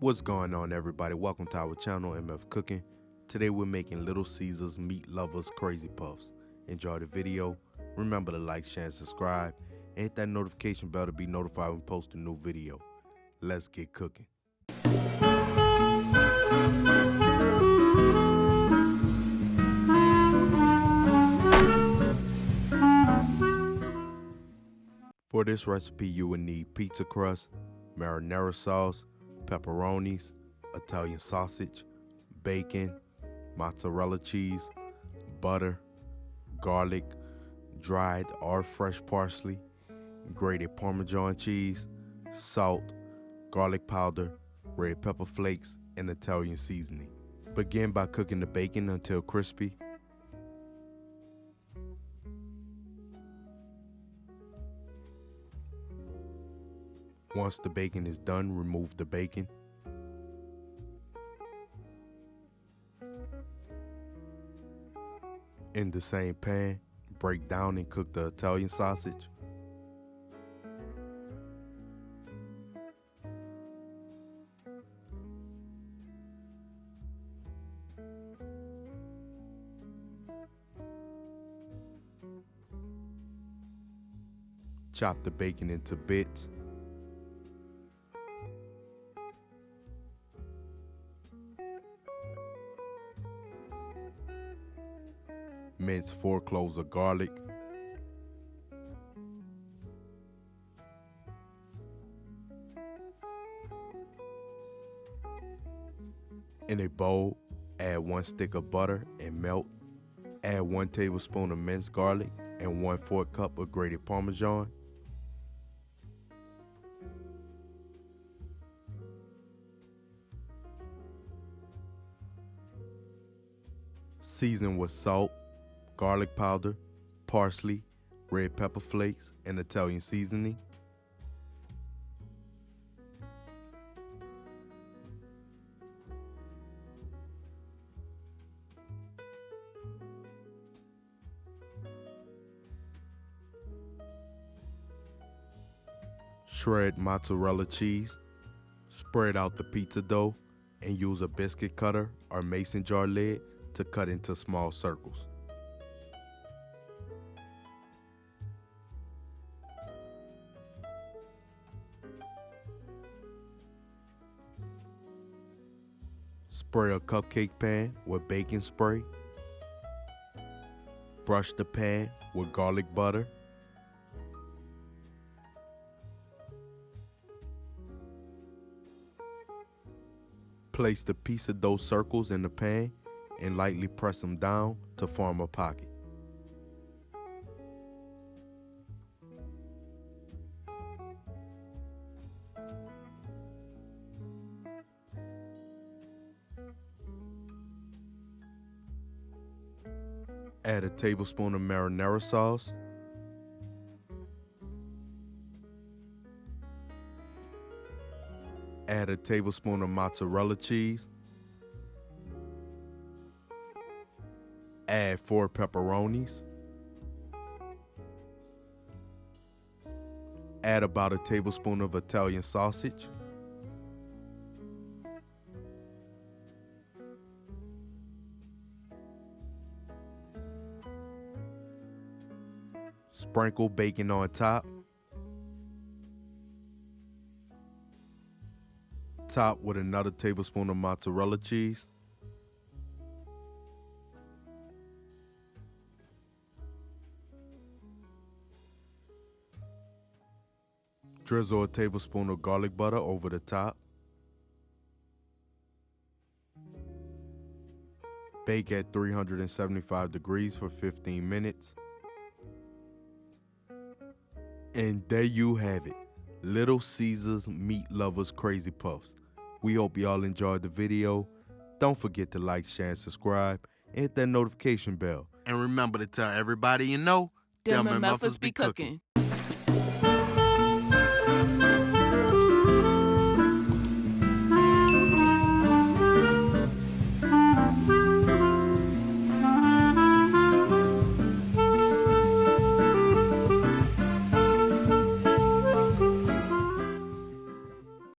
What's going on, everybody? Welcome to our channel, MF Cooking. Today we're making Little Caesars Meat Lovers Crazy Puffs. Enjoy the video. Remember to like, share, and subscribe. And hit that notification bell to be notified when we post a new video. Let's get cooking. For this recipe, you will need pizza crust, marinara sauce, pepperonis, Italian sausage, bacon, mozzarella cheese, butter, garlic, dried or fresh parsley, grated Parmesan cheese, salt, garlic powder, red pepper flakes, and Italian seasoning. Begin by cooking the bacon until crispy. Once the bacon is done, remove the bacon. In the same pan, break down and cook the Italian sausage. Chop the bacon into bits. Mince 4 cloves of garlic. In a bowl, add 1 stick of butter and melt. Add 1 tablespoon of minced garlic and 1/4 cup of grated Parmesan. Season with salt, garlic powder, parsley, red pepper flakes, and Italian seasoning. Shred mozzarella cheese. Spread out the pizza dough and use a biscuit cutter or mason jar lid to cut into small circles. Spray a cupcake pan with baking spray. Brush the pan with garlic butter. Place the pizza dough circles in the pan and lightly press them down to form a pocket. Add a tablespoon of marinara sauce. Add a tablespoon of mozzarella cheese. Add 4 pepperonis. Add about a tablespoon of Italian sausage. Sprinkle bacon on top. Top with another tablespoon of mozzarella cheese. Drizzle a tablespoon of garlic butter over the top. Bake at 375 degrees for 15 minutes. And there you have it, Little Caesars Meat Lovers Crazy Puffs. We hope y'all enjoyed the video. Don't forget to like, share, and subscribe, and hit that notification bell. And remember to tell everybody you know, them MFers be cooking.